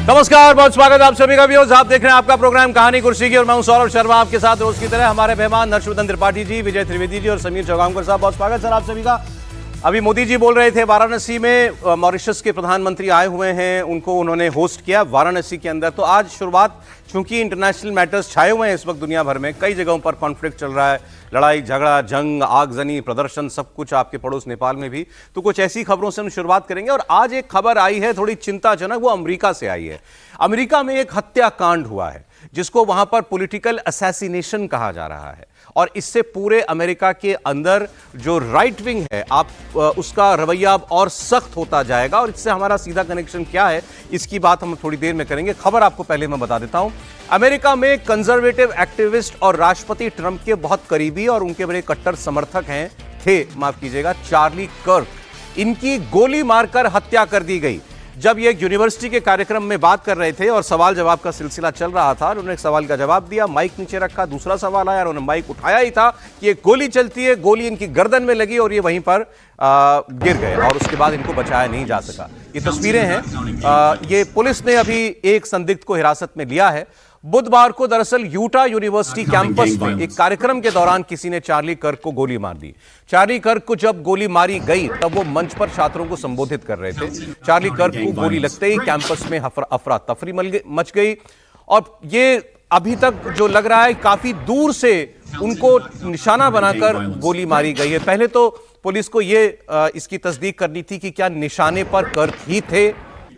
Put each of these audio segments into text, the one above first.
नमस्कार, बहुत स्वागत है आप सभी का व्यूअर्स। आप देख रहे हैं आपका प्रोग्राम कहानी कुर्सी की और मैं हूं सौरभ शर्मा आपके साथ रोज की तरह। हमारे मेहमान हर्षवर्धन त्रिपाठी जी, विजय त्रिवेदी जी और समीर चौगांवकर साहब, बहुत स्वागत सर आप सभी का। अभी मोदी जी बोल रहे थे वाराणसी में, मॉरिशस के प्रधानमंत्री आए हुए हैं, उनको उन्होंने होस्ट किया वाराणसी के अंदर। तो आज शुरुआत, चूंकि इंटरनेशनल मैटर्स छाए हुए हैं इस वक्त दुनिया भर में, कई जगहों पर कॉन्फ्लिक्ट चल रहा है, लड़ाई झगड़ा, जंग, आगजनी, प्रदर्शन, सब कुछ आपके पड़ोस नेपाल में भी। तो कुछ ऐसी खबरों से हम शुरुआत करेंगे। और आज एक खबर आई है थोड़ी चिंताजनक, वो अमेरिका से आई है। अमेरिका में एक हत्याकांड हुआ है जिसको वहां पर पॉलिटिकल असैसिनेशन कहा जा रहा है, और इससे पूरे अमेरिका के अंदर जो राइट विंग है आप उसका रवैया अब और सख्त होता जाएगा। और इससे हमारा सीधा कनेक्शन क्या है, इसकी बात हम थोड़ी देर में करेंगे। खबर आपको पहले मैं बता देता हूं। अमेरिका में कंजर्वेटिव एक्टिविस्ट और राष्ट्रपति ट्रंप के बहुत करीबी और उनके बड़े कट्टर समर्थक थे, माफ कीजिएगा, चार्ली कर्क। इनकी गोली मारकर हत्या कर दी गई। जब ये एक यूनिवर्सिटी के कार्यक्रम में बात कर रहे थे और सवाल जवाब का सिलसिला चल रहा था, उन्होंने एक सवाल का जवाब दिया, माइक नीचे रखा, दूसरा सवाल आया और उन्होंने माइक उठाया ही था कि एक गोली चलती है, गोली इनकी गर्दन में लगी और ये वहीं पर गिर गए और उसके बाद इनको बचाया नहीं जा सका। ये तस्वीरें हैं। ये पुलिस ने अभी एक संदिग्ध को हिरासत में लिया है। बुधवार को दरअसल यूटा यूनिवर्सिटी कैंपस में एक कार्यक्रम के दौरान किसी ने चार्ली कर्क को गोली मार दी। चार्ली कर्क को जब गोली मारी गई तब वो मंच पर छात्रों को संबोधित कर रहे थे। चार्ली कर्क को गोली लगते ही कैंपस में अफरा तफरी मच गई और ये अभी तक जो लग रहा है काफी दूर से उनको निशाना बनाकर गोली मारी गई है। पहले तो पुलिस को ये इसकी तस्दीक करनी थी कि क्या निशाने पर कर्क ही थे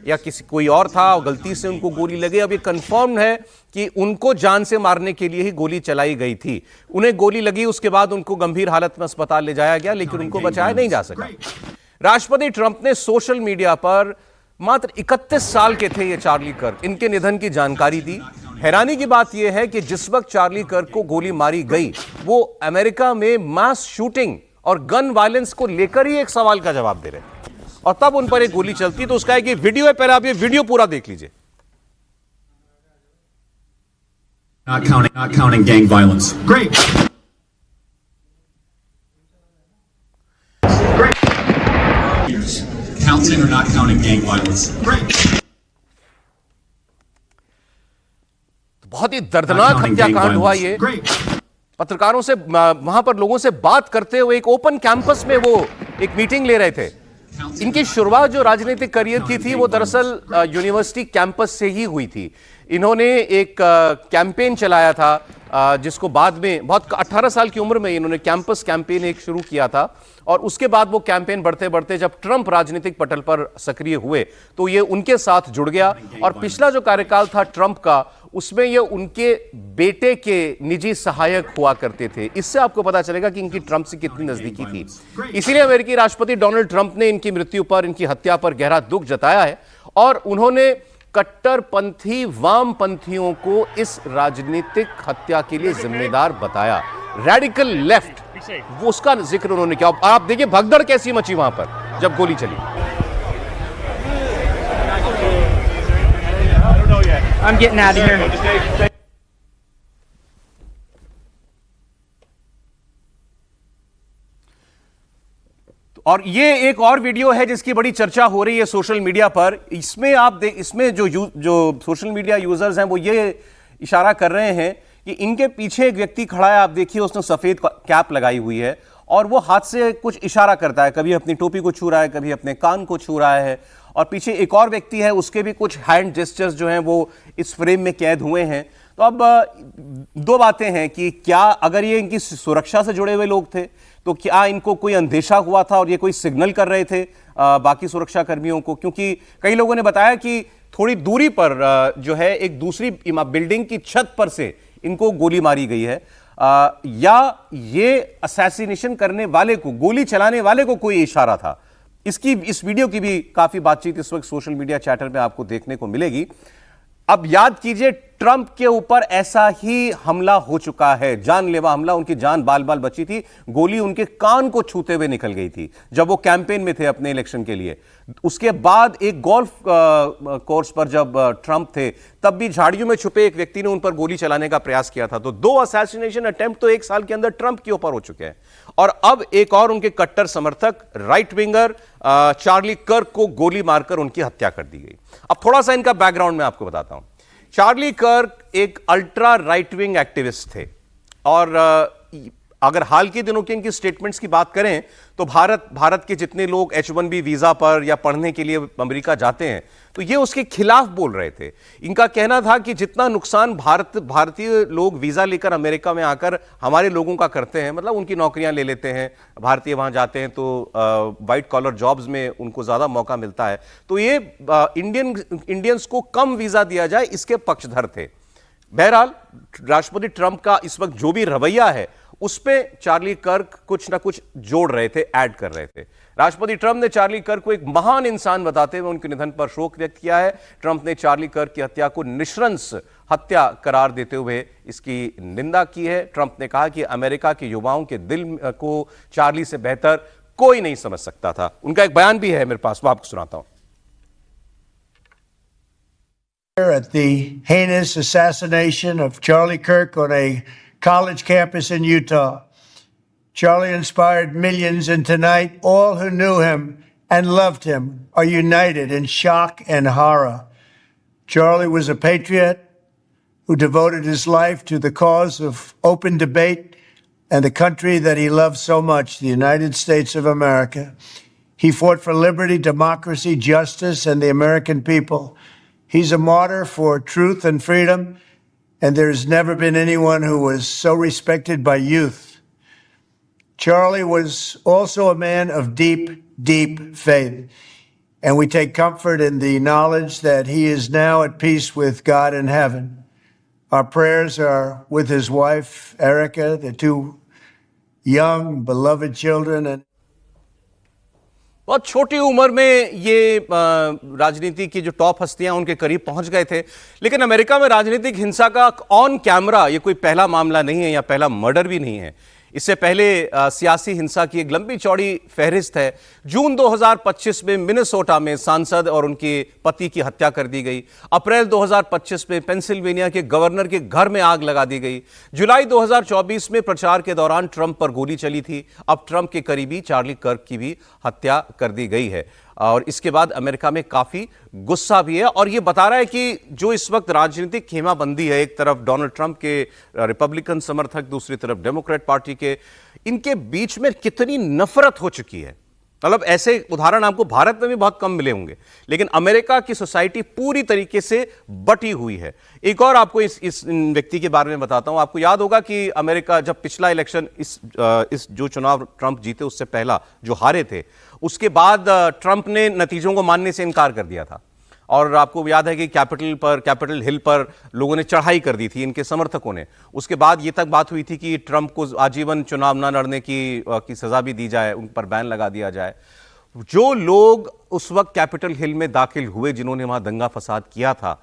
या किसी कोई और था और गलती से उनको गोली लगे। अब ये कंफर्म है कि उनको जान से मारने के लिए ही गोली चलाई गई थी। उन्हें गोली लगी, उसके बाद उनको गंभीर हालत में अस्पताल ले जाया गया, लेकिन उनको बचाया नहीं जा सका। राष्ट्रपति ट्रंप ने सोशल मीडिया पर, मात्र 31 साल के थे ये चार्ली कर्क, इनके निधन की जानकारी दी। हैरानी की बात यह है कि जिस वक्त चार्ली कर्क को गोली मारी गई वो अमेरिका में मास शूटिंग और गन वायलेंस को लेकर ही एक सवाल का जवाब दे रहे हैं, और तब उन पर एक गोली चलती। तो उसका एक वीडियो है, पहले आप ये वीडियो पूरा देख लीजिए। Not counting gang violence. Great. Counting or not counting gang violence. Great. बहुत ही दर्दनाक हत्याकांड हुआ ये। पत्रकारों से, वहां पर लोगों से बात करते हुए एक ओपन कैंपस में वो एक मीटिंग ले रहे थे। इनकी शुरुआत जो राजनीतिक करियर की थी वो दरअसल यूनिवर्सिटी कैंपस से ही हुई थी। इन्होंने एक कैंपेन चलाया था जिसको बाद में, बहुत 18 साल की उम्र में इन्होंने कैंपस कैंपेन एक शुरू किया था, और उसके बाद वो कैंपेन बढ़ते बढ़ते जब ट्रंप राजनीतिक पटल पर सक्रिय हुए तो ये उनके साथ जुड़ गया। और पिछला जो कार्यकाल था ट्रंप का, उसमें ये उनके बेटे के निजी सहायक हुआ करते थे। इससे आपको पता चलेगा कि इनकी ट्रंप से कितनी नजदीकी थी। इसीलिए अमेरिकी राष्ट्रपति डोनाल्ड ट्रंप ने इनकी मृत्यु पर, इनकी हत्या पर गहरा दुख जताया है, और उन्होंने कट्टरपंथी वामपंथियों को इस राजनीतिक हत्या के लिए जिम्मेदार बताया। रेडिकल लेफ्ट, वो उसका जिक्र उन्होंने किया। आप देखिए भगदड़ कैसी मची वहां पर जब गोली चली। I'm getting out of here. और ये एक और वीडियो है जिसकी बड़ी चर्चा हो रही है सोशल मीडिया पर। इसमें इसमें जो सोशल मीडिया यूजर्स हैं वो ये इशारा कर रहे हैं कि इनके पीछे एक व्यक्ति खड़ा है, आप देखिए, उसने सफेद कैप लगाई हुई है और वो हाथ से कुछ इशारा करता है, कभी अपनी टोपी को छू रहा है, कभी अपने कान को छू रहा है, और पीछे एक और व्यक्ति है, उसके भी कुछ हैंड जेस्चर्स जो हैं वो इस फ्रेम में कैद हुए हैं। तो अब दो बातें हैं कि क्या अगर ये इनकी सुरक्षा से जुड़े हुए लोग थे तो क्या इनको कोई अंदेशा हुआ था और ये कोई सिग्नल कर रहे थे बाकी सुरक्षा कर्मियों को, क्योंकि कई लोगों ने बताया कि थोड़ी दूरी पर जो है एक दूसरी बिल्डिंग की छत पर से इनको गोली मारी गई है, या ये असैसिनेशन करने वाले को, गोली चलाने वाले को कोई इशारा था। इस वीडियो की भी काफी बातचीत इस वक्त सोशल मीडिया चैटर में आपको देखने को मिलेगी। अब याद कीजिए ट्रंप के ऊपर ऐसा ही हमला हो चुका है, जानलेवा हमला। उनकी जान बाल बाल बची थी, गोली उनके कान को छूते हुए निकल गई थी जब वो कैंपेन में थे अपने इलेक्शन के लिए। उसके बाद एक गोल्फ कोर्स पर जब ट्रंप थे, तब भी झाड़ियों में छुपे एक व्यक्ति ने उन पर गोली चलाने का प्रयास किया था। तो 2 असैसिनेशन अटेम्प्ट तो एक साल के अंदर ट्रंप के ऊपर हो चुके हैं। और अब एक और उनके कट्टर समर्थक राइट विंगर चार्ली कर्क को गोली मारकर उनकी हत्या कर दी गई। अब थोड़ा सा इनका बैकग्राउंड मैं आपको बताता हूं। चार्ली कर्क एक अल्ट्रा राइट विंग एक्टिविस्ट थे और अगर हाल के दिनों के इनकी स्टेटमेंट्स की बात करें तो भारत के जितने लोग H1B वीजा पर या पढ़ने के लिए अमेरिका जाते हैं तो ये उसके खिलाफ बोल रहे थे। इनका कहना था कि जितना नुकसान भारतीय लोग वीजा लेकर अमेरिका में आकर हमारे लोगों का करते हैं, मतलब उनकी नौकरियां ले लेते हैं, भारतीय वहां जाते हैं तो वाइट कॉलर जॉब्स में उनको ज्यादा मौका मिलता है, तो ये इंडियंस को कम वीजा दिया जाए, इसके पक्षधर थे। बहरहाल राष्ट्रपति ट्रंप का इस वक्त जो भी रवैया है उस पे चार्ली कर्क कुछ ना कुछ जोड़ रहे थे, ऐड कर रहे थे। राष्ट्रपति ट्रंप ने चार्ली कर्क को एक महान इंसान बताते हुए उनके निधन पर शोक व्यक्त किया है। ट्रंप ने चार्ली कर्क की हत्या को निशंस हत्या करार देते हुए इसकी निंदा की है। ट्रंप ने कहा कि अमेरिका के युवाओं के दिल को चार्ली से बेहतर कोई नहीं समझ सकता था। उनका एक बयान भी है मेरे पास, वो आपको सुनाता हूं। At the heinous assassination of Charlie Kirk on a college campus in Utah. Charlie inspired millions, and tonight all who knew him and loved him are united in shock and horror. Charlie was a patriot who devoted his life to the cause of open debate and the country that he loved so much, the United States of America. He fought for liberty, democracy, justice, and the American people. He's a martyr for truth and freedom, and there has never been anyone who was so respected by youth. Charlie was also a man of deep, deep faith, and we take comfort in the knowledge that he is now at peace with God in heaven. Our prayers are with his wife, Erica, the 2 young, beloved children, and बहुत छोटी उम्र में ये राजनीति की जो top हस्तियां उनके करीब पहुंच गए थे। लेकिन अमेरिका में राजनीतिक हिंसा का ऑन कैमरा ये कोई पहला मामला नहीं है या पहला मर्डर भी नहीं है। इससे पहले सियासी हिंसा की एक लंबी चौड़ी फहरिस्त है। जून 2025 में मिनेसोटा में सांसद और उनके पति की हत्या कर दी गई। अप्रैल 2025 में पेंसिल्वेनिया के गवर्नर के घर में आग लगा दी गई। जुलाई 2024 में प्रचार के दौरान ट्रंप पर गोली चली थी। अब ट्रंप के करीबी चार्ली कर्क की भी हत्या कर दी गई है और इसके बाद अमेरिका में काफी गुस्सा भी है। और यह बता रहा है कि जो इस वक्त राजनीतिक खेमाबंदी है, एक तरफ डोनाल्ड ट्रंप के रिपब्लिकन समर्थक, दूसरी तरफ डेमोक्रेट पार्टी के, इनके बीच में कितनी नफरत हो चुकी है। मतलब ऐसे उदाहरण आपको भारत में भी बहुत कम मिले होंगे, लेकिन अमेरिका की सोसाइटी पूरी तरीके से बटी हुई है। एक और आपको इस व्यक्ति के बारे में बताता हूं। आपको याद होगा कि अमेरिका जब पिछला इलेक्शन इस जो चुनाव ट्रंप जीते उससे पहला जो हारे थे, उसके बाद ट्रंप ने नतीजों को मानने से इनकार कर दिया था। और आपको याद है कि कैपिटल हिल पर लोगों ने चढ़ाई कर दी थी, इनके समर्थकों ने। उसके बाद ये तक बात हुई थी कि ट्रंप को आजीवन चुनाव न लड़ने की सजा भी दी जाए, उन पर बैन लगा दिया जाए। जो लोग उस वक्त कैपिटल हिल में दाखिल हुए, जिन्होंने वहां दंगा फसाद किया था,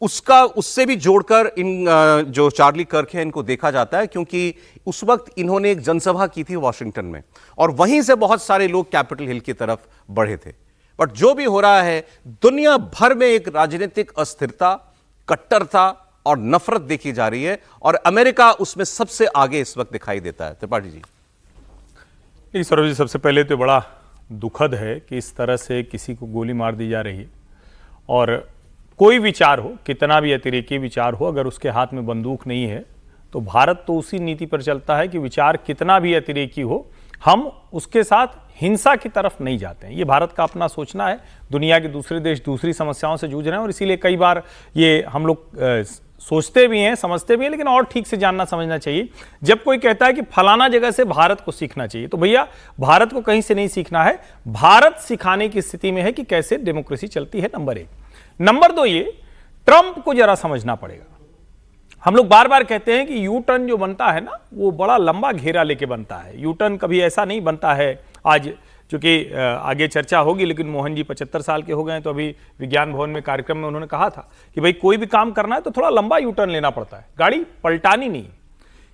उससे भी जोड़कर इन जो चार्ली कर्क है इनको देखा जाता है, क्योंकि उस वक्त इन्होंने एक जनसभा की थी वॉशिंगटन में और वहीं से बहुत सारे लोग कैपिटल हिल की तरफ बढ़े थे। बट जो भी हो रहा है, दुनिया भर में एक राजनीतिक अस्थिरता, कट्टरता और नफरत देखी जा रही है और अमेरिका उसमें सबसे आगे इस वक्त दिखाई देता है। त्रिपाठी जी। सौरभ जी, सबसे पहले तो बड़ा दुखद है कि इस तरह से किसी को गोली मार दी जा रही है। और कोई विचार हो, कितना भी अतिरेकी विचार हो, अगर उसके हाथ में बंदूक नहीं है तो भारत तो उसी नीति पर चलता है कि विचार कितना भी अतिरेकी हो, हम उसके साथ हिंसा की तरफ नहीं जाते हैं। ये भारत का अपना सोचना है। दुनिया के दूसरे देश दूसरी समस्याओं से जूझ रहे हैं और इसीलिए कई बार ये हम लोग सोचते भी हैं, समझते भी हैं, लेकिन और ठीक से जानना समझना चाहिए। जब कोई कहता है कि फलाना जगह से भारत को सीखना चाहिए, तो भैया भारत को कहीं से नहीं सीखना है। भारत सिखाने की स्थिति में है कि कैसे डेमोक्रेसी चलती है, नंबर 1। नंबर 2, ये ट्रंप को जरा समझना पड़ेगा। हम लोग बार बार कहते हैं कि यू टर्न जो बनता है ना, वो बड़ा लंबा घेरा लेके बनता है। यू टर्न कभी ऐसा नहीं बनता है आज क्योंकि आगे चर्चा होगी, लेकिन मोहन जी 75 साल के हो गए हैं, तो अभी विज्ञान भवन में कार्यक्रम में उन्होंने कहा था कि भाई कोई भी काम करना है तो थोड़ा लंबा यू टर्न लेना पड़ता है, गाड़ी पलटानी नहीं।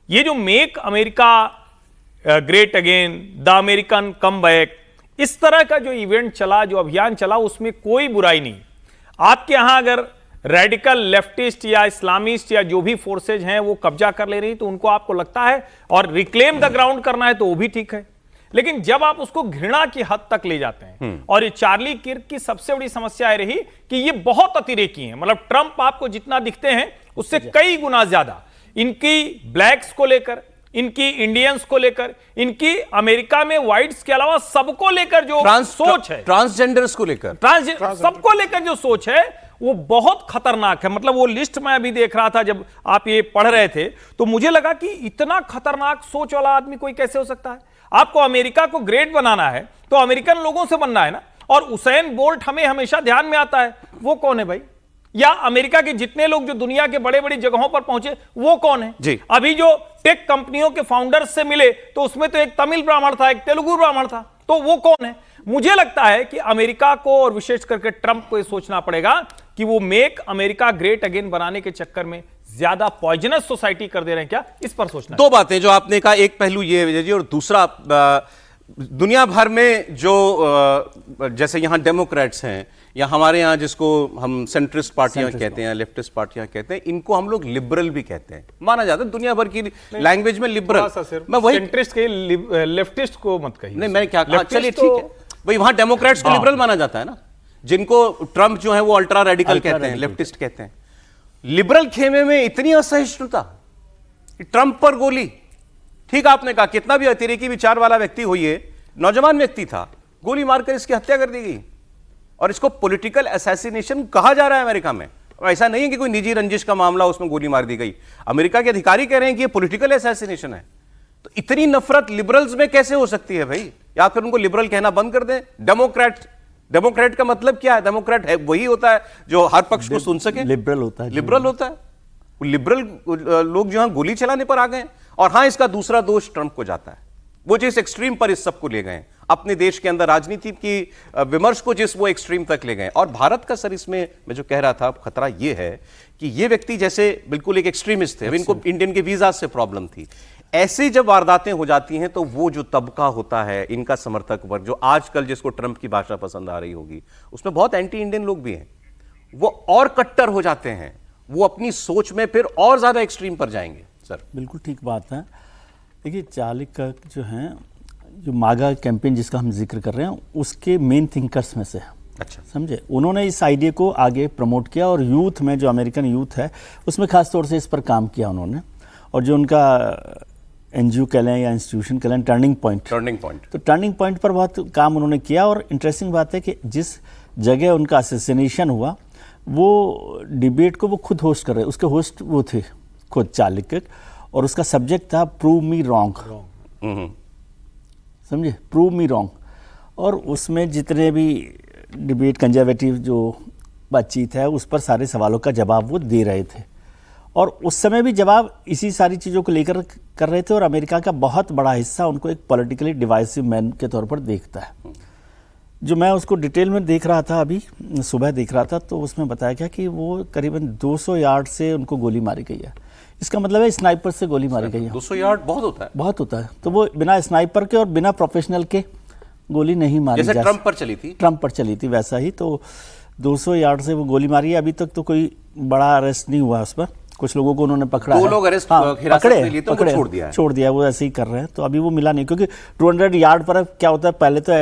ये जो make America great again, the American come back, इस तरह का जो इवेंट चला, जो अभियान चला, उसमें कोई बुराई नहीं। आपके यहां अगर रेडिकल लेफ्टिस्ट या इस्लामिस्ट या जो भी फोर्सेज हैं वो कब्जा कर ले रही, तो उनको आपको लगता है और रिक्लेम द ग्राउंड करना है तो वो भी ठीक है। लेकिन जब आप उसको घृणा की हद तक ले जाते हैं, और ये चार्ली किर्क की सबसे बड़ी समस्या रही कि ये बहुत अतिरेकी हैं, मतलब ट्रंप आपको जितना दिखते हैं उससे कई गुना ज्यादा इनकी ब्लैक्स को लेकर, इनकी इंडियंस को लेकर, इनकी अमेरिका में व्हाइट्स के अलावा सबको लेकर जो सोच है, ट्रांसजेंडर्स को लेकर, सबको लेकर जो सोच है वो बहुत खतरनाक है। मतलब वो लिस्ट मैं अभी देख रहा था जब आप ये पढ़ रहे थे, तो मुझे लगा कि इतना खतरनाक सोच वाला आदमी कोई कैसे हो सकता है। आपको अमेरिका को ग्रेट बनाना है तो अमेरिकन लोगों से बनना है ना। और उसेन बोल्ट हमें हमेशा ध्यान में आता है, वो कौन है भाई? या अमेरिका के जितने लोग जो दुनिया के बड़े बड़ी जगहों पर पहुंचे वो कौन है जी? अभी जो टेक कंपनियों के फाउंडर्स से मिले तो उसमें तो एक तमिल ब्राह्मण था, एक तेलुगु ब्राह्मण था, तो वो कौन है? मुझे लगता है कि अमेरिका को और विशेष करके ट्रंप को यह सोचना पड़ेगा कि वो मेक अमेरिका ग्रेट अगेन बनाने के चक्कर में ज्यादा पॉइजनस सोसाइटी कर दे रहे हैं क्या, इस पर सोचना। दो बातें जो आपने कहा, एक पहलू ये है विजय जी, और दूसरा दुनिया भर में जो जैसे यहां डेमोक्रेट्स हैं या हमारे यहां जिसको हम सेंट्रिस्ट पार्टियां कहते हैं, लेफ्टिस्ट पार्टियां कहते हैं, इनको हम लोग लिबरल भी कहते हैं, माना जाता है दुनिया भर की लैंग्वेज में लिबरल। मैं वही सेंट्रिस्ट के लेफ्टिस्ट को मत कहिए। नहीं, मैंने क्या कहा, चलिए ठीक है भाई, वहां डेमोक्रेट्स को लिबरल माना जाता है ना, जिनको ट्रंप जो है वो अल्ट्रा रेडिकल कहते हैं, लेफ्टिस्ट कहते हैं। लिबरल खेमे में इतनी असहिष्णुता, ट्रंप पर गोली, ठीक आपने कहा, कितना भी अतिरेकी विचार वाला व्यक्ति हो, ये नौजवान व्यक्ति था, गोली मारकर इसकी हत्या कर दी गई, और इसको पॉलिटिकल असैसिनेशन कहा जा रहा है अमेरिका में। और ऐसा नहीं है कि कोई निजी रंजिश का मामला, उसमें गोली मार दी गई। अमेरिका के अधिकारी कह रहे हैं कि ये पॉलिटिकल असैसिनेशन है। तो इतनी नफरत लिबरल्स में कैसे हो सकती है भाई? या फिर उनको लिबरल कहना बंद कर दें। डेमोक्रेट का मतलब क्या है? डेमोक्रेट है वही होता है जो हर पक्ष को सुन सके, लिबरल होता है, लिबरल होता है। लिबरल लोग जो है गोली चलाने पर आ गए। और हां, इसका दूसरा दोष ट्रंप को जाता है, वो जिस एक्सट्रीम पर इस सबको ले गए, अपने देश के अंदर राजनीति की विमर्श को जिस वो एक्सट्रीम तक ले गए। और भारत का सर इसमें मैं जो कह रहा था खतरा ये है कि ये व्यक्ति जैसे बिल्कुल एक एक्सट्रीमिस्ट थे, इनको इंडियन के वीजा से प्रॉब्लम थी, ऐसी जब वारदातें हो जाती हैं तो वो जो तबका होता है, इनका समर्थक वर्ग, जो आजकल जिसको ट्रंप की भाषा पसंद आ रही होगी, उसमें बहुत एंटी इंडियन लोग भी हैं, वो और कट्टर हो जाते हैं, वो अपनी सोच में फिर और ज्यादा एक्सट्रीम पर जाएंगे। सर बिल्कुल ठीक बात है। देखिए, चार्ली कर्क जो हैं, जो मागा कैंपेन जिसका हम जिक्र कर रहे हैं, उसके मेन थिंकर्स में से, अच्छा समझे, उन्होंने इस आइडिया को आगे प्रमोट किया, और यूथ में, जो अमेरिकन यूथ है, उसमें खास तौर से इस पर काम किया उन्होंने। और जो उनका एनजीओ कह लें या इंस्टीट्यूशन कह लें, टर्निंग पॉइंट, तो टर्निंग पॉइंट पर बहुत काम उन्होंने किया। और इंटरेस्टिंग बात है कि जिस जगह उनका असैसिनेशन हुआ, वो डिबेट को वो खुद होस्ट कर रहे, उसके होस्ट वो थे खुद चार्ली किर्क, और उसका सब्जेक्ट था प्रूव मी रॉन्ग, समझे, प्रूव मी रॉन्ग। और उसमें जितने भी डिबेट कंजर्वेटिव जो बातचीत है, उस पर सारे सवालों का जवाब वो दे रहे थे। और उस समय भी जवाब इसी सारी चीज़ों को लेकर कर रहे थे। और अमेरिका का बहुत बड़ा हिस्सा उनको एक पॉलिटिकली डिवाइसिव मैन के तौर पर देखता है। जो मैं उसको डिटेल में देख रहा था, अभी सुबह देख रहा था, तो उसमें बताया गया कि वो करीबन 200 यार्ड से उनको गोली मारी गई है। इसका मतलब है स्नाइपर से गोली मारी गई है। 200 यार्ड बहुत होता है, बहुत होता है। तो वो बिना स्नाइपर के और बिना प्रोफेशनल के गोली नहीं मारी, जैसे ट्रंप पर चली थी, ट्रंप पर चली थी वैसा ही। तो 200 यार्ड से वो गोली मारी है। अभी तक तो कोई बड़ा अरेस्ट नहीं हुआ उस पर। कुछ लोगों को उन्होंने पकड़ा है, 2 लोग अरेस्ट पकड़े, छोड़ दिया, वो ऐसे ही कर रहे हैं। तो अभी वो मिला नहीं, क्योंकि 200 यार्ड पर क्या होता है, पहले तो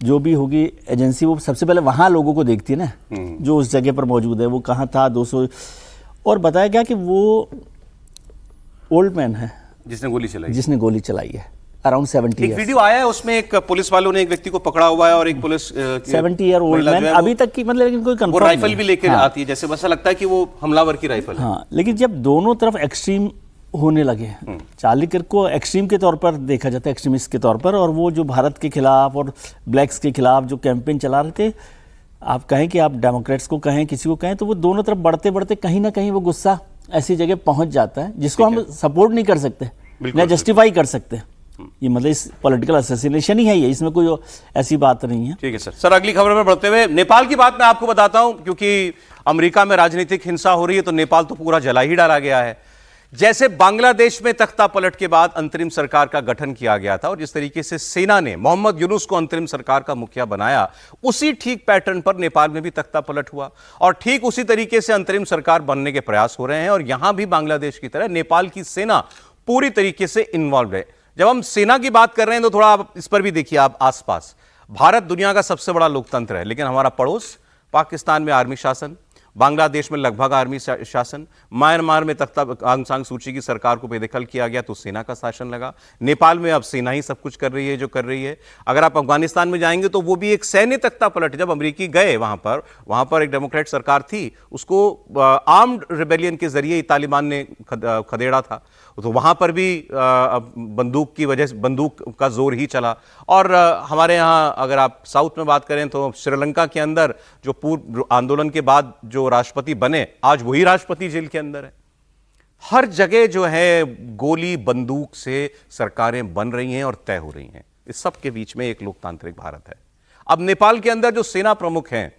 जो भी होगी एजेंसी, वो सबसे पहले वहाँ लोगों को देखती है ना, जो उस जगह पर मौजूद है, वो कहाँ था 200। और बताया गया कि वो ओल्ड मैन है जिसने गोली चलाई है, अराउंड 70 एक वीडियो आया है, उसमें एक पुलिस वालों ने एक व्यक्ति को पकड़ा हुआ है, और एक पुलिस 70 ईयर ओल्ड मैन अभी तक की, मतलब लेकिन कोई कंफर्म, वो राइफल भी लेकर आती है, जैसे वैसा लगता है कि वो हमलावर की राइफल है। हाँ, लेकिन जब दोनों तरफ एक्सट्रीम होने लगे, चार्ली किर्क को एक्सट्रीम के तौर पर देखा जाता है, एक्सट्रीमिस्ट के तौर पर, और वो जो भारत के खिलाफ और ब्लैक्स के खिलाफ जो कैंपेन चला रहे थे, आप कहें कि आप डेमोक्रेट्स को कहें, किसी को कहें, तो वो दोनों तरफ बढ़ते बढ़ते कहीं ना कहीं वो गुस्सा ऐसी जगह पहुंच जाता है जिसको हम सपोर्ट नहीं कर सकते, न जस्टिफाई कर सकते। ये मतलब इस पॉलिटिकल असैसिनेशन ही है ये, इसमें कोई ऐसी बात नहीं है। ठीक है सर। सर अगली खबर में बढ़ते हुए नेपाल की बात मैं आपको बताता हूं, क्योंकि अमेरिका में राजनीतिक हिंसा हो रही है तो नेपाल तो पूरा जला ही डाला गया है। जैसे बांग्लादेश में तख्ता पलट के बाद अंतरिम सरकार का गठन किया गया था और जिस तरीके से सेना ने मोहम्मद यूनुस को अंतरिम सरकार का मुखिया बनाया, उसी ठीक पैटर्न पर नेपाल में भी तख्ता पलट हुआ और ठीक उसी तरीके से अंतरिम सरकार बनने के प्रयास हो रहे हैं। और यहां भी बांग्लादेश की तरह नेपाल की सेना पूरी तरीके से इन्वॉल्व है। जब हम सेना की बात कर रहे हैं तो थोड़ा आप इस पर भी देखिए। आप आसपास भारत दुनिया का सबसे बड़ा लोकतंत्र है, लेकिन हमारा पड़ोस पाकिस्तान में आर्मी शासन, बांग्लादेश में लगभग आर्मी शासन, म्यांमार में तख्ता आंग सान सूची की सरकार को बेदखल किया गया तो सेना का शासन लगा। नेपाल में अब सेना ही सब कुछ कर रही है जो कर रही है। अगर आप अफगानिस्तान में जाएंगे तो वो भी एक सैन्य तख्ता पलट। जब अमेरिकी गए वहां पर एक डेमोक्रेट सरकार थी, उसको आर्म्ड रिबेलियन के जरिए तालिबान ने खदेड़ा था, तो वहां पर भी बंदूक की वजह से बंदूक का जोर ही चला। और हमारे यहाँ अगर आप साउथ में बात करें तो श्रीलंका के अंदर जो पूर्व आंदोलन के बाद जो राष्ट्रपति बने, आज वही राष्ट्रपति जेल के अंदर है। हर जगह जो है गोली बंदूक से सरकारें बन रही हैं और तय हो रही हैं। इस सब के बीच में एक लोकतांत्रिक भारत है। अब नेपाल के अंदर जो सेना प्रमुख हैं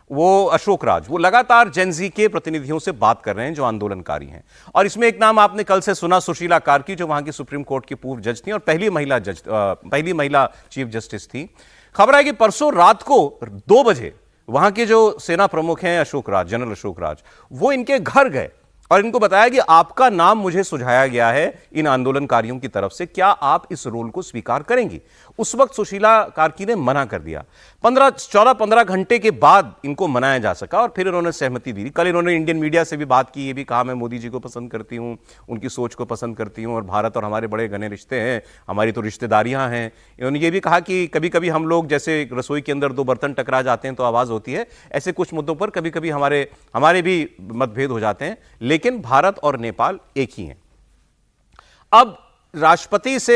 वो अशोक राज, वो लगातार जेनजी के प्रतिनिधियों से बात कर रहे हैं जो आंदोलनकारी हैं। और इसमें एक नाम आपने कल से सुना, सुशीला कार्की, जो वहां की सुप्रीम कोर्ट की पूर्व जज थी और पहली महिला चीफ जस्टिस थी। खबर है कि परसों रात को 2 बजे वहां के जो सेना प्रमुख हैं अशोक राज, जनरल अशोक राज, वो इनके घर गए और इनको बताया कि आपका नाम मुझे सुझाया गया है इन आंदोलनकारियों की तरफ से, क्या आप इस रोल को स्वीकार करेंगी? उस वक्त सुशीला कार्की ने मना कर दिया। 14-15 घंटे के बाद इनको मनाया जा सका और फिर इन्होंने सहमति दी। कल इन्होंने इंडियन मीडिया से भी बात की, ये भी कहा मैं मोदी जी को पसंद करती हूं, उनकी सोच को पसंद करती हूं और भारत और हमारे बड़े घने रिश्ते हैं, हमारी तो रिश्तेदारियां हैं। इन्होंने ये भी कहा कि कभी कभी हम लोग जैसे रसोई के अंदर 2 बर्तन टकरा जाते हैं तो आवाज होती है, ऐसे कुछ मुद्दों पर कभी कभी हमारे भी मतभेद हो जाते हैं, लेकिन भारत और नेपाल एक ही हैं। अब राष्ट्रपति से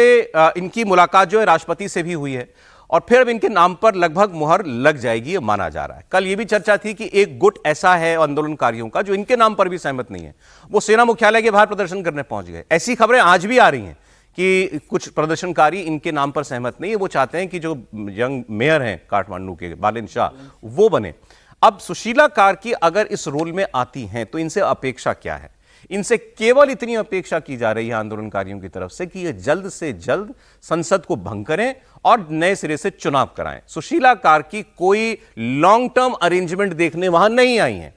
इनकी मुलाकात जो है राष्ट्रपति से भी हुई है और फिर अब इनके नाम पर लगभग मुहर लग जाएगी, ये माना जा रहा है। कल ये भी चर्चा थी कि एक गुट ऐसा है आंदोलनकारियों का जो इनके नाम पर भी सहमत नहीं है, वो सेना मुख्यालय के बाहर प्रदर्शन करने पहुंच गए। ऐसी खबरें आज भी आ रही हैं कि कुछ प्रदर्शनकारी इनके नाम पर सहमत नहीं है, वो चाहते हैं कि जो यंग मेयर हैं काठमांडू के बालिन शाह, वो बने। अब सुशीला कार्की अगर इस रोल में आती हैं तो इनसे अपेक्षा क्या है? इनसे केवल इतनी अपेक्षा की जा रही है आंदोलनकारियों की तरफ से कि ये जल्द से जल्द संसद को भंग करें और नए सिरे से चुनाव कराएं। सुशीला कार्की कोई लॉन्ग टर्म अरेंजमेंट देखने वहां नहीं आई हैं।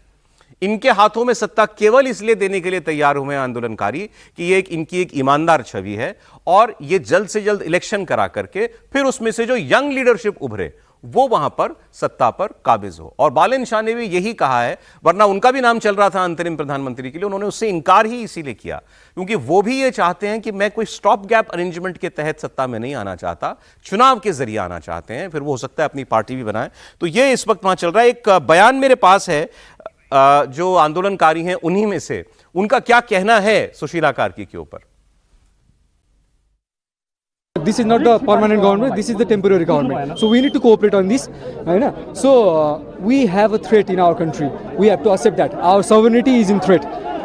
इनके हाथों में सत्ता केवल इसलिए देने के लिए तैयार हुए हैं आंदोलनकारी कि ये इनकी एक ईमानदार छवि है और ये जल्द से जल्द इलेक्शन करा करके फिर उसमें से जो यंग लीडरशिप उभरे वो वहां पर सत्ता पर काबिज हो। और बालिन शाह ने भी यही कहा है, वरना उनका भी नाम चल रहा था अंतरिम प्रधानमंत्री के लिए, उन्होंने उससे इनकार ही इसीलिए किया क्योंकि वो भी ये चाहते हैं कि मैं कोई स्टॉप गैप अरेंजमेंट के तहत सत्ता में नहीं आना चाहता, चुनाव के जरिए आना चाहते हैं, फिर वो हो सकता है अपनी पार्टी भी बनाए। तो ये इस वक्त वहां चल रहा है। एक बयान मेरे पास है जो आंदोलनकारी हैं उन्हीं में से, उनका क्या कहना है सुशीला कार्की के ऊपर। This is not the permanent government, this is the temporary government. So we need to cooperate on this. So we have a threat in our country. We have to accept that. Our sovereignty is in threat.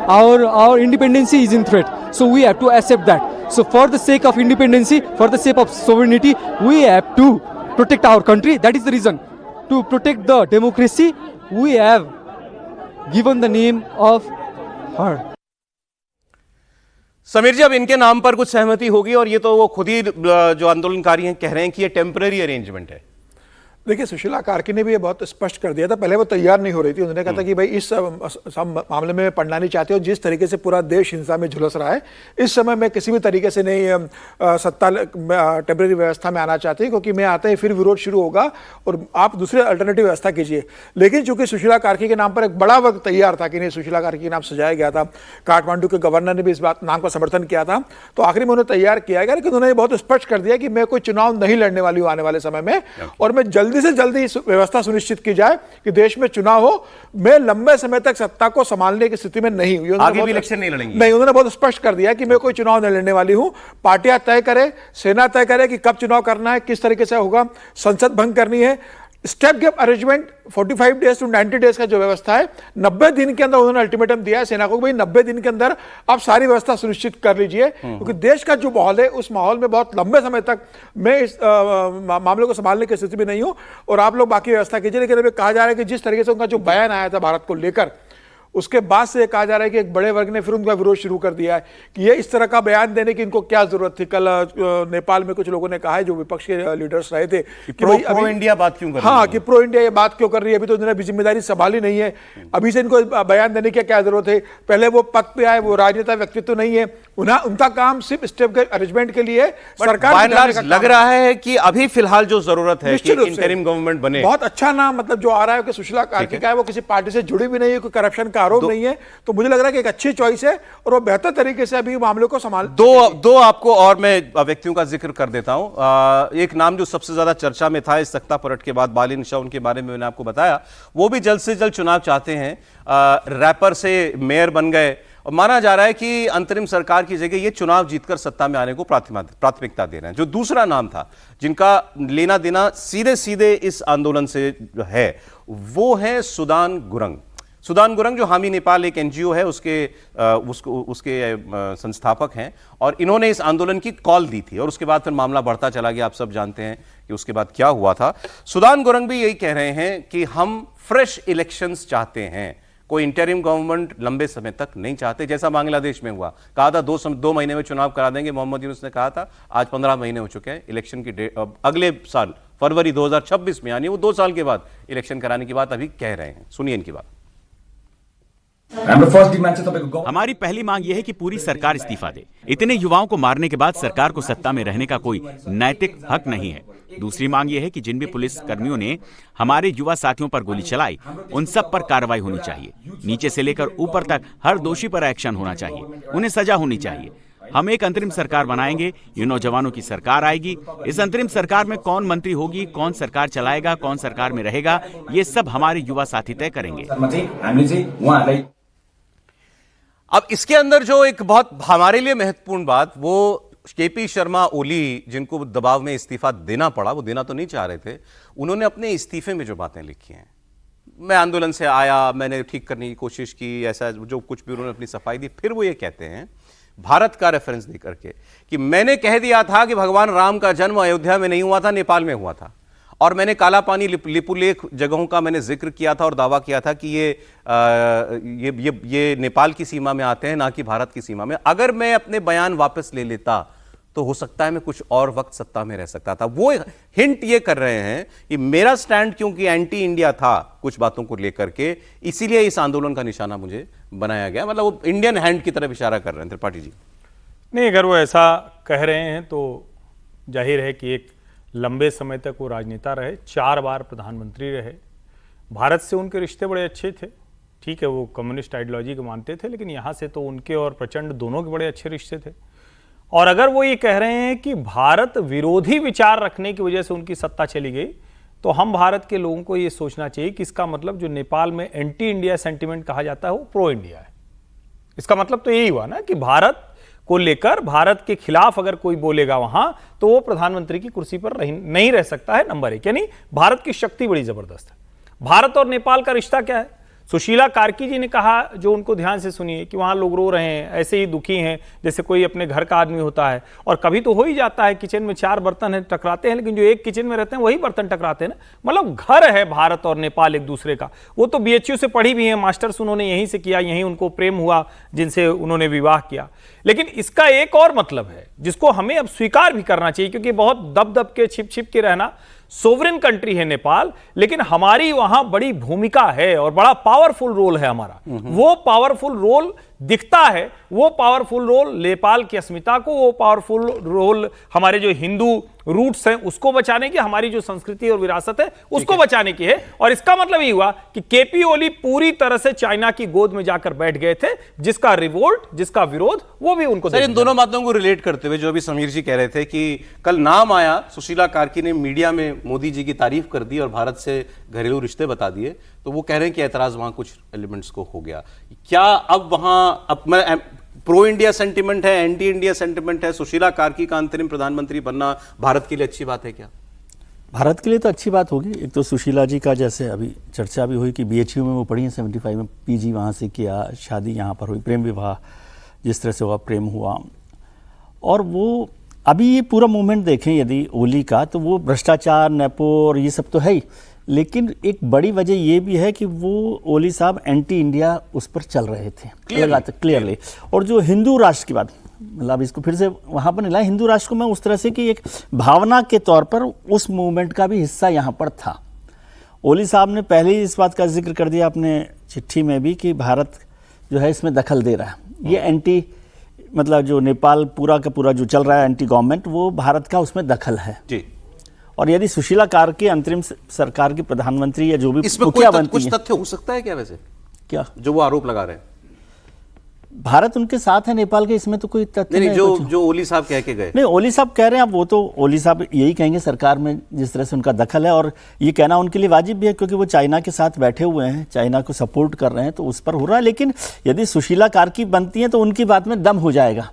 Our independency is in threat. So we have to accept that. So for the sake of independency, for the sake of sovereignty, we have to protect our country. That is the reason. To protect the democracy, we have given the name of her. Sameer जी, अब इनके नाम पर कुछ सहमति होगी और ये तो वो खुद ही जो आंदोलनकारी हैं कह रहे हैं कि ये टेम्पररी अरेंजमेंट है। देखिए, सुशीला कार्की ने भी ये बहुत स्पष्ट कर दिया था। पहले वो तैयार नहीं हो रही थी, उन्होंने कहा था कि भाई इस मामले में पढ़ना नहीं चाहती हूँ। जिस तरीके से पूरा देश हिंसा में झुलस रहा है, इस समय मैं किसी भी तरीके से नहीं सत्ता टेम्परेरी व्यवस्था में आना चाहती, क्योंकि मैं आते ही फिर विरोध शुरू होगा और आप दूसरे अल्टरनेटिव व्यवस्था कीजिए। लेकिन चूंकि सुशीला कार्की के नाम पर एक बड़ा वक्त तैयार था कि नहीं, सुशीला कार्की के नाम सजाया गया था, काठमांडू के गवर्नर ने भी इस बात नाम का समर्थन किया था, तो आखिर में उन्हें तैयार किया गया। लेकिन उन्होंने बहुत स्पष्ट कर दिया कि मैं कोई चुनाव नहीं लड़ने वाली हूँ आने वाले समय में, और मैं जल्दी से जल्दी इस व्यवस्था सुनिश्चित की जाए कि देश में चुनाव हो। मैं लंबे समय तक सत्ता को संभालने की स्थिति में नहीं हुई। आगे भी इलेक्शन नहीं लड़ेंगे? नहीं, उन्होंने बहुत स्पष्ट कर दिया कि मैं कोई चुनाव नहीं लड़ने वाली हूं। पार्टियां तय करे, सेना तय करे कि कब चुनाव करना है, किस तरीके से होगा, संसद भंग करनी है, step gap arrangement 45 days to 90 days का जो व्यवस्था है, 90 दिन के अंदर उन्होंने अल्टीमेटम दिया है सेना को, भाई 90 दिन के अंदर आप सारी व्यवस्था सुनिश्चित कर लीजिए, क्योंकि देश का जो माहौल है उस माहौल में बहुत लंबे समय तक मैं इस मामले को संभालने की स्थिति में नहीं हूं, और आप लोग बाकी व्यवस्था कीजिए। लेकिन अभी कहा जा रहा है कि जिस तरीके से उनका जो बयान आया था भारत को लेकर, उसके बाद से कहा जा रहा है कि एक बड़े वर्ग ने फिर उनका विरोध शुरू कर दिया है कि ये इस तरह का बयान देने की इनको क्या जरूरत थी। कल नेपाल में कुछ लोगों ने कहा है, जो विपक्ष के लीडर्स रहे थे, कि प्रो इंडिया बात क्यों कर रही है? हाँ, कि प्रो इंडिया ये बात क्यों कर रही है, अभी तो उन्होंने जिम्मेदारी संभाली नहीं है, अभी से इनको बयान देने की क्या जरूरत है, पहले वो पद पे आए, वो राजनेता व्यक्तित्व नहीं है, उनका काम सिर्फ स्टेप अरेंजमेंट के लिए सरकार लग रहा है कि अभी फिलहाल जो जरूरत है कि इंटरिम गवर्नमेंट बने। बहुत अच्छा नाम मतलब जो आ रहा है कि सुशीला कार्की का है, वो किसी पार्टी से जुड़ी भी नहीं है, कोई करप्शन का आरोप नहीं है, तो मुझे लग रहा है कि एक अच्छी चॉइस है और वो बेहतर तरीके से अभी मामले को संभाल। दो आपको और मैं व्यक्तियों का जिक्र कर देता हूं। एक नाम जो सबसे ज्यादा चर्चा में था इस तख्ता पलट के बाद, बालिन शाह, उनके बारे में मैंने आपको बताया, वो भी जल्द से जल्द चुनाव चाहते हैं। रैपर से मेयर बन गए और माना जा रहा है कि अंतरिम सरकार की जगह ये चुनाव जीतकर सत्ता में आने को प्राथमिकता दे रहे हैं। जो दूसरा नाम था जिनका लेना देना सीधे सीधे इस आंदोलन से है, वो है सुदान गुरंग। सुदान गुरंग जो हामी नेपाल एक एनजीओ है, उसके संस्थापक हैं, और इन्होंने इस आंदोलन की कॉल दी थी और उसके बाद फिर मामला बढ़ता चला गया। आप सब जानते हैं कि उसके बाद क्या हुआ था। सुदान गुरंग भी यही कह रहे हैं कि हम फ्रेश इलेक्शंस चाहते हैं, कोई इंटरिम गवर्नमेंट लंबे समय तक नहीं चाहते, जैसा बांग्लादेश में हुआ। कहा था 2 महीने में चुनाव करा देंगे, मोहम्मद यूनुस ने कहा था। आज 15 महीने हो चुके हैं इलेक्शन की डेट, अगले साल फरवरी 2026 में, यानी वो 2 साल के बाद इलेक्शन कराने की बात अभी कह रहे हैं। सुनिए इनकी बात। हमारी पहली मांग यह है कि पूरी सरकार इस्तीफा दे। इतने युवाओं को मारने के बाद सरकार को सत्ता में रहने का कोई नैतिक हक नहीं है। दूसरी मांग यह है कि जिन भी पुलिस कर्मियों ने हमारे युवा साथियों पर गोली चलाई, उन सब पर कार्रवाई होनी चाहिए। नीचे से लेकर ऊपर तक हर दोषी पर एक्शन होना चाहिए, उन्हें सजा होनी चाहिए। हम एक अंतरिम सरकार बनाएंगे, ये नौजवानों की सरकार आएगी। इस अंतरिम सरकार में कौन मंत्री होगी, कौन सरकार चलाएगा, कौन सरकार में रहेगा, ये सब हमारे युवा साथी तय करेंगे। अब इसके अंदर जो एक बहुत हमारे लिए महत्वपूर्ण बात, वो केपी शर्मा ओली, जिनको दबाव में इस्तीफा देना पड़ा, वो देना तो नहीं चाह रहे थे, उन्होंने अपने इस्तीफे में जो बातें लिखी हैं, मैं आंदोलन से आया, मैंने ठीक करने की कोशिश की, ऐसा जो कुछ भी उन्होंने अपनी सफाई दी। फिर वो ये कहते हैं भारत का रेफरेंस दे करके कि मैंने कह दिया था कि भगवान राम का जन्म अयोध्या में नहीं हुआ था, नेपाल में हुआ था, और मैंने काला पानी लिपुलेख जगहों का मैंने जिक्र किया था और दावा किया था कि ये नेपाल की सीमा में आते हैं, ना कि भारत की सीमा में। अगर मैं अपने बयान वापस ले लेता तो हो सकता है मैं कुछ और वक्त सत्ता में रह सकता था। वो हिंट ये कर रहे हैं कि मेरा स्टैंड क्योंकि एंटी इंडिया था कुछ बातों को लेकर के, इसीलिए इस आंदोलन का निशाना मुझे बनाया गया। मतलब वो इंडियन हैंड की तरफ इशारा कर रहे हैं त्रिपाठी जी। नहीं, अगर वो ऐसा कह रहे हैं तो जाहिर है कि एक लंबे समय तक वो राजनेता रहे, 4 बार प्रधानमंत्री रहे, भारत से उनके रिश्ते बड़े अच्छे थे। ठीक है, वो कम्युनिस्ट आइडियोलॉजी को मानते थे, लेकिन यहाँ से तो उनके और प्रचंड दोनों के बड़े अच्छे रिश्ते थे। और अगर वो ये कह रहे हैं कि भारत विरोधी विचार रखने की वजह से उनकी सत्ता चली गई, तो हम भारत के लोगों को ये सोचना चाहिए कि इसका मतलब जो नेपाल में एंटी इंडिया सेंटिमेंट कहा जाता है वो प्रो इंडिया है। इसका मतलब तो यही हुआ ना कि भारत को लेकर, भारत के खिलाफ अगर कोई बोलेगा वहां, तो वो प्रधानमंत्री की कुर्सी पर नहीं रह सकता है। नंबर 1, यानी भारत की शक्ति बड़ी जबरदस्त है। भारत और नेपाल का रिश्ता क्या है? सुशीला कार्की जी ने कहा, जो उनको ध्यान से सुनिए, कि वहां लोग रो रहे हैं, ऐसे ही दुखी हैं जैसे कोई अपने घर का आदमी होता है। और कभी तो हो ही जाता है, किचन में 4 बर्तन है, टकराते हैं, लेकिन जो एक किचन में रहते हैं वही बर्तन टकराते हैं ना। मतलब घर है भारत और नेपाल एक दूसरे का। वो तो बीएचयू से पढ़ी भी है, मास्टर्स उन्होंने यहीं से किया, यहीं उनको प्रेम हुआ जिनसे उन्होंने विवाह किया। लेकिन इसका एक और मतलब है जिसको हमें अब स्वीकार भी करना चाहिए, क्योंकि बहुत दब के छिप के रहना, सोवरेन कंट्री है नेपाल, लेकिन हमारी वहां बड़ी भूमिका है और बड़ा पावरफुल रोल है हमारा। वो पावरफुल रोल दिखता है, वो पावरफुल रोल नेपाल की अस्मिता को, वो पावरफुल रोल हमारे जो हिंदू रूट्स हैं उसको बचाने की, हमारी जो संस्कृति और विरासत है उसको बचाने की है। और इसका मतलब ये हुआ कि केपी ओली पूरी तरह से चाइना की गोद में जाकर बैठ गए थे, जिसका रिवोल्ट, जिसका विरोध, वो भी उनको। सर, इन दोनों बातों को रिलेट करते हुए जो अभी समीर जी कह रहे थे कि कल नाम आया, सुशीला कार्की ने मीडिया में मोदी जी की तारीफ कर दी और भारत से घरेलू रिश्ते बता दिए, तो वो कह रहे हैं कि ऐतराज वहां कुछ एलिमेंट्स को हो गया। क्या अब वहां प्रो इंडिया सेंटिमेंट है, एंटी इंडिया सेंटिमेंट है? सुशीला कार्की का अंतरिम प्रधानमंत्री बनना भारत के लिए अच्छी बात है क्या? भारत के लिए तो अच्छी बात होगी। एक तो सुशीला जी का जैसे अभी चर्चा भी हुई कि BHU में वो पढ़ी हैं, 75 में PG वहाँ से किया, शादी यहाँ पर हुई, प्रेम विवाह जिस तरह से हुआ, प्रेम हुआ। और वो अभी ये पूरा मूवमेंट देखें यदि ओली का, तो वो भ्रष्टाचार, नेपो और ये सब तो है ही, लेकिन एक बड़ी वजह ये भी है कि वो ओली साहब एंटी इंडिया उस पर चल रहे थे क्लियरली। और जो हिंदू राष्ट्र की बात, मतलब इसको फिर से वहाँ पर नहीं लाए, हिंदू राष्ट्र को मैं उस तरह से कि एक भावना के तौर पर उस मूवमेंट का भी हिस्सा यहाँ पर था। ओली साहब ने पहले ही इस बात का जिक्र कर दिया अपने चिट्ठी में भी कि भारत जो है इसमें दखल दे रहा है। ये एंटी, मतलब जो नेपाल पूरा का पूरा जो चल रहा है एंटी गवर्नमेंट, वो भारत का उसमें दखल है जी। और यदि सुशीला कार्के अंतरिम सरकार की प्रधानमंत्री या जो भी इसमें मुखिया बनती कुछ है, तथ्य हो सकता है क्या वैसे, क्या जो वो आरोप लगा रहे हैं? भारत उनके साथ है नेपाल के, इसमें तो कोई तथ्य नहीं, कुछ। जो ओली साहब कह के गए। नहीं, ओली साहब कह रहे हैं, अब वो तो ओली साहब यही कहेंगे सरकार में जिस तरह से उनका दखल है, और ये कहना उनके लिए वाजिब भी है क्योंकि वो चाइना के साथ बैठे हुए हैं, चाइना को सपोर्ट कर रहे हैं, तो उस पर हो रहा है। लेकिन यदि सुशीला कार्की बनती हैं तो उनकी बात में दम हो जाएगा।